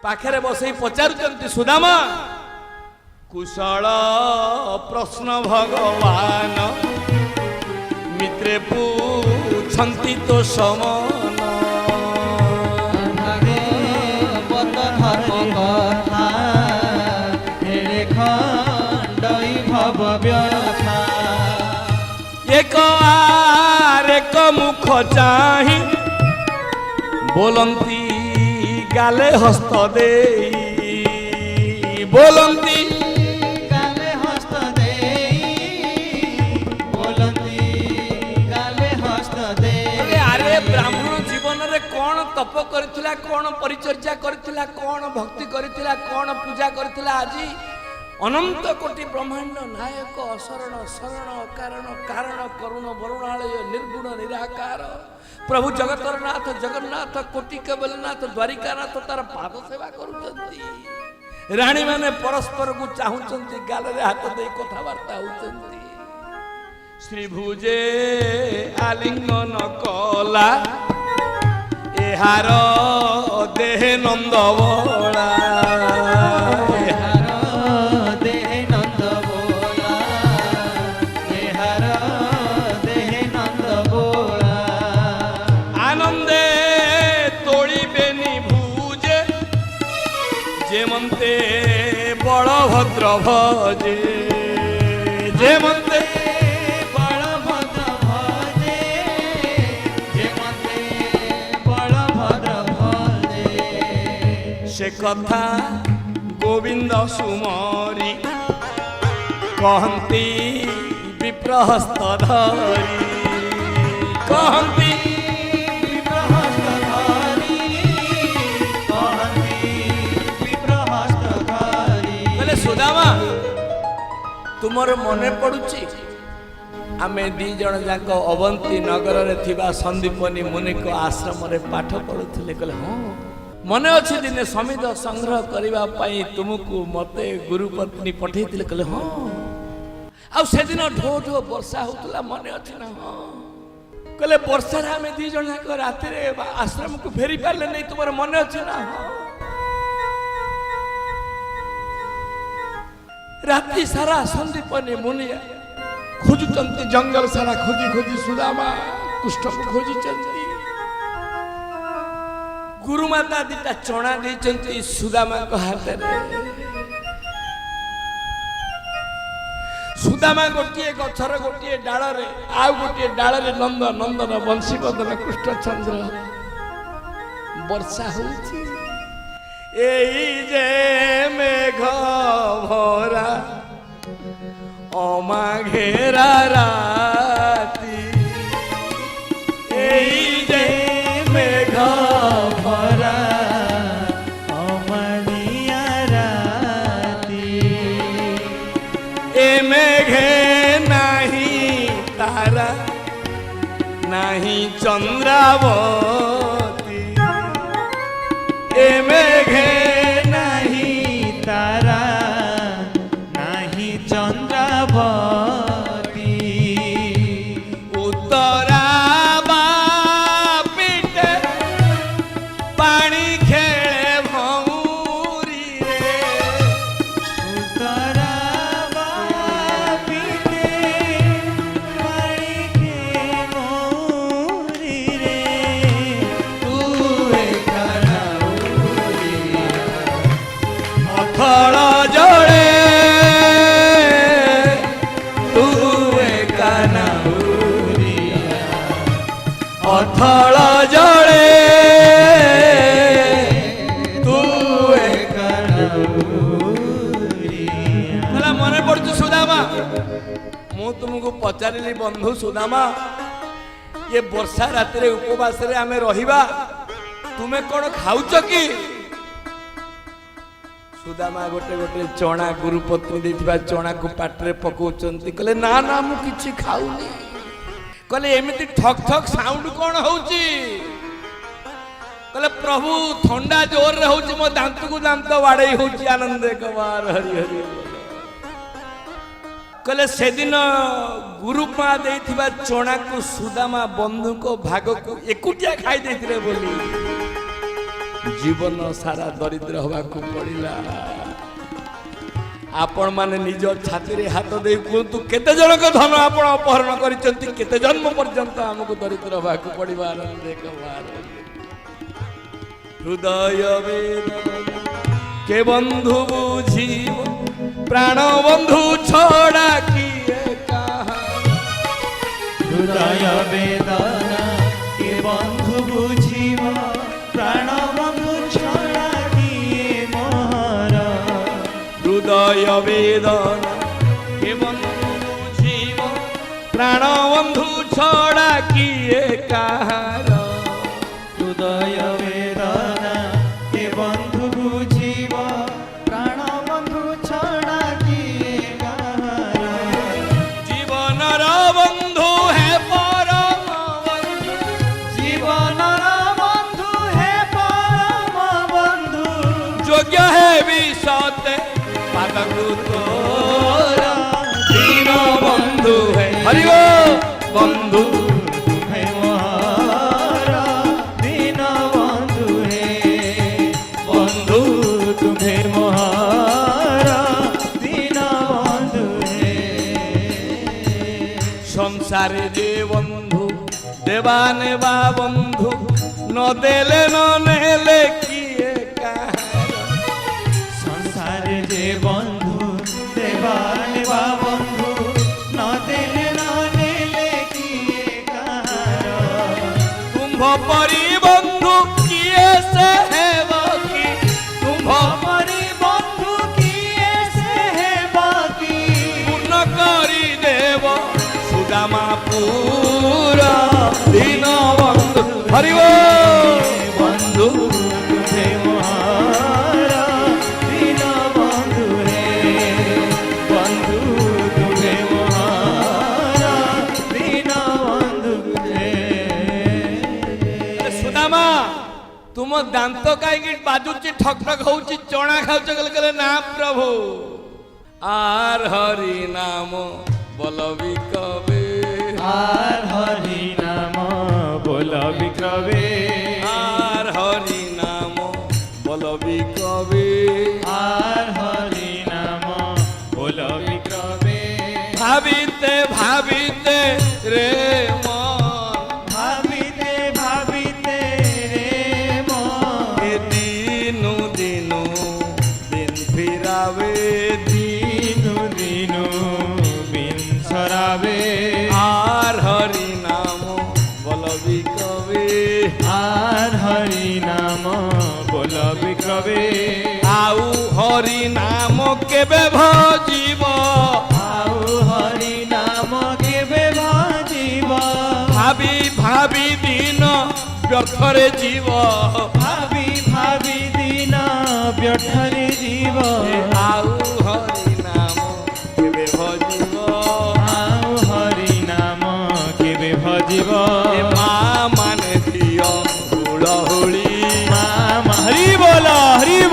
पाखरे बसई पचारुचंती सुदामा कुशल प्रश्न भगवान मित्रे पूछंती तो समान एक आर एक मुख चाही बोलंती गाले हस्त दे बोलंती गाले हस्त दे बोलंती गाले हस्त दे। अरे ब्राह्मण जीवन रे कौन तप करथिला कौन परिचर्या करथिला कौन भक्ति करथिला कौन पूजा करथिला आजी अनंत कोटि ब्रह्मांड नायक अशरण शरण कारण कारण करुण वरुणालय निर्गुण निराकार प्रभु जगतर नाथ जगन्नाथ कोटि केवलनाथ द्वारिकानाथ तार पाद सेवा करुचंती राणी माने परस्पर को चाहुचंती गाल रे हाथ दे कथावार्ता होचंती श्री भुजे आलिंगन कला एहार देह नंदबोला बलभद्र भजे जेमते बलभद्र भजे जेमते बलभद्र भजे से कथा गोविंद सुमरी कहती विप्रहस्त धरी कहती सुदामा तुमर मने पड़ुची आमे दी जन जाक अवंती नगर रे थिबा संदीपनी मुनि को आश्रम रे पाठ पढुथिले कहले हां मने अछि दिने समिध संग्रह करिबा पई तुमको मते गुरुपत्नी पठैतिले कहले हां आ से दिन ढो ढो वर्षा होतला मने अछि ना हां कहले वर्षा रे आमे दी जन जाक राति रे आश्रम को फेरी पाले नै तुमर मने अछि ना हां राति सारा संदीपनी मुनिया खोजुचंती जंगल सारा खोजी खोजी सुदामा कुष्ठ को खोजुचंती गुरुमाता दिटा चणा देचंती सुदामा को हाथ रे सुदामा गोटिए गछर गोटिए डाळ रे आ गोटिए डाळ रे नंद नंदन बंशीवदन कृष्णचंद्र वर्षा होउची एई जे मेघ भरा अमाघेरा राती एई जे मेघ भरा अमनिया राती ए मेघे नाही तारा नाही चंद्रावती ए मेघे नहीं तारा नहीं चंद्रावती उत्तरा बापिटे पानी खेले भौरी रे उत्तरा बापिते पानी के मोरी रे तू अथल जड़े तू कानाउरिया अथल जड़े तू कानाउरिया मने पड़छ सुदामा मु तुमको पचारिली बंधु सुदामा ये वर्षा राति रे उपवास रे आमे रहिबा तुमे कोन खाउछ की सुदामा गोटे गोटे चना गुरुपत्नी देथिबा चना को पाटरे पकोचंती कहले ना ना मु किछि खाउनी कहले एमिति ठक ठक साउंड कोन होउची कहले प्रभु ठंडा जोर रे होउची मो दांत को दांत वाडई होउची आनंद कुमार हरि हरि कहले से दिन गुरुपा देथिबा चना को सुदामा बंधु को भाग को एकुटिया खाई देथिरे बोली জীবন সারা দরিদ্র হওয়াକୁ পড়িলা। आपण माने निज छाती रे हाथ दे कुंतु केते जनक धन आपण अपहरण करिसंती केते जन्म पर्यंत हमको दरिद्र हवाको पड़िबार देखबार हृदय वेदना के बंधु बुझीव प्राण बंधु छोड़ा किए कहा हृदय वेदना के बंधु बुझीव प्राण बंधु छोड़ा किए मोहर हृदय वेदना के बंधु बुझीव प्राण बंधु छोड़ा किए कहार हृदय वेदना के बंधु बुझीव प्राण बंधु छोड़ा किए कहार जीवन बंधु है परम बंधु जीवन बंधु है परम बंधु योग्य है विसते पादकु तोरा दीन बंधु है हरिओ बंधु है मोहरा दीन बंधु है बंधु तुम्हें मोहरा दीन बंधु है संसारे जे बंधु देवाने बा बंधु न देले न नेले किए कहार संसार जे बंधु देवान बा बंधु न देले न नेले किए कहार तुम्भ परि बंधु किए से है बाकी तुम्भ हमारी बंधु किए से है बाकी पूर्ण करी देव सुदामा पूरा दीन बंधु हरिओ बंधु तुझे मोहरा दीन बंधु है बंधु तुझे मोहरा दीन बंधु है सुदामा तुम दांत कहीं बाजुची ठक ठक होउची चणा खाउच गले ना प्रभु आर हरि नाम बलबी कबे आर हरि नाम बोल विक्रवे आर हरि नाम बलबी कबे आर हरि नाम बोल विक्रवे भाविते भाविते रे मन भाविते भाविते रे मन ए दीनु दीनु दिन फिरावे दीनु दीनु बिन सरावे आर हरि नाम बलबी कबे आर हरि नाम बोल विक्रवे आउ हरि नाम केबे भजिब आउ हरि नाम केबे भजिब भाबी भाबी दिन व्यर्थरे जीव भाबी भाबी दिन व्यर्थरे जीव आउ हरि नाम केबे भजिब आउ हरि नाम केबे भजिब ए मा माने दियो हुड़हुड़ी हरि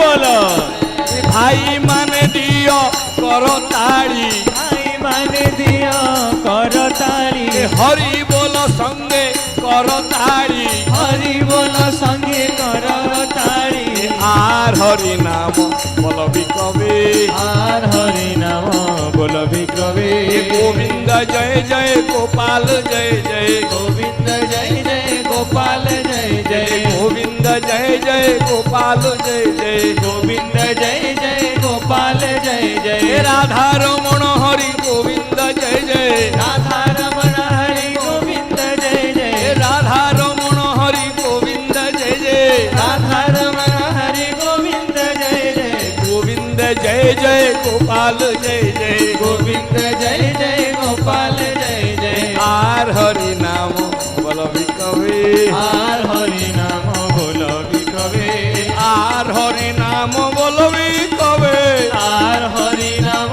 बोल ए भाई माने दियो करो ताड़ी भाई माने दियो कर ताली ए हरि बोल संगे करो ताड़ी हरि बोल संगे कर ताली आर हरि नाम बलबी कबे आर हरि नाम बोल विक्रवे ए गोविंद जय जय गोपाल जय जय गोविंद जय जय गोपाल जय जय गोविंद जय जय गोपाल जय जय गोविंद जय जय गोपाल जय जय राधा रमण हरि गोविंद जय जय राधा रमण हरि गोविंद जय जय राधा रमण हरि गोविंद जय जय राधा रमण हरि गोविंद जय जय गोविंद जय जय गोपाल जय जय गोविंद जय जय गोपाल जय जय आर हरि नाम बलबी कबे आर हरि नाम बोल विक्रवे आर हरि नाम बलबी कबे आर हरि नाम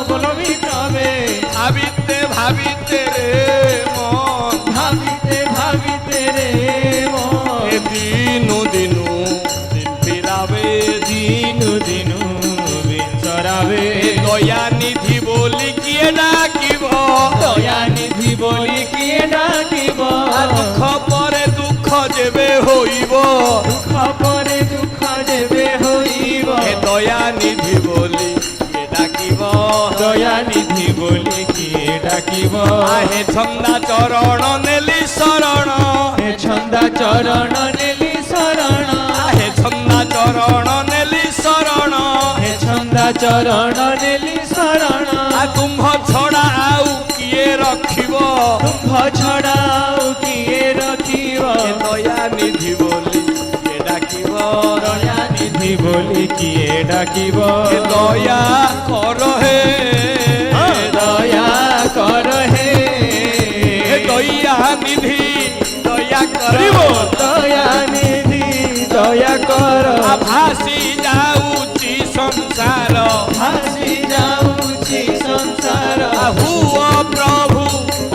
बोल विक्रवे भाविते भाविते रे मन भाविते भाविते रे मन ए दीनु दीनु दिन फिरावे दिनु दिनु बिंसरावे दया निधि बोली किए डाकिब दया निधि बोली किए डाकिब दुख परे दुख जेबे होइब दुख परे दुख ଯେବେ ହୋଇବ ଏ ଦୟା ନିଧି ବୋଲି କିଏ ଡାକିବ ଦୟା ନିଧି ବୋଲି କିଏ ଡାକିବ ଆହେ ଛନ୍ଦା ଚରଣ ନେଲି ଶରଣ ହେ ଛନ୍ଦା ଚରଣ ନେଲି ଶରଣ ଆହେ ଛନ୍ଦା ଚରଣ ନେଲି ଶରଣ ହେ ଛନ୍ଦା ଚରଣ ନେଲି ଶରଣ ଆ ତୁମ୍ଭ ଛଡ଼ା ଆଉ କିଏ ରଖିବ ତୁମ୍ଭ ଛଡ଼ା ଆଉ କିଏ ରଖିବ ଏ ଦୟା ନିଧି ବୋଲି କିଏ ଡାକିବ ଦୟା ନିଧି ବୋଲି କିଏ ଡାକିବ ଏ ଦୟା କର ହେ ଦୟା କର ହେ ଏ ଦୟା ନିଧି ଦୟା କରିବ ଦୟା ନିଧି ଦୟା କର ଆ ଭାସି ଯାଉଛି ସଂସାର ଭାସି ଯାଉଛି ସଂସାର ଆ ହୁଅ ପ୍ରଭୁ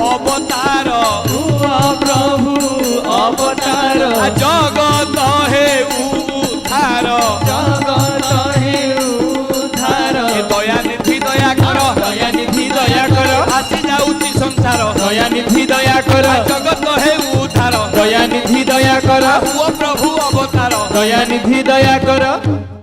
ଅବତାର ହୁଅ ପ୍ରଭୁ ଅବତାର ଆ ଜଗତ ହେଉ ଉଦ୍ଧାର ଜଗତ ହେଉ ଉଦ୍ଧାର ଏ ଦୟା ନିଧି ଦୟା କର ଦୟା ନିଧି ଦୟା କର ଭାସି ଯାଉଛି ସଂସାର ଦୟା ନିଧି ଦୟା କର ଆ ଜଗତ ହେଉ ଉଦ୍ଧାର ଦୟା ନିଧି ଦୟା କର ଆ ହୁଅ ପ୍ରଭୁ ଅବତାର ଦୟା ନିଧି ଦୟା କର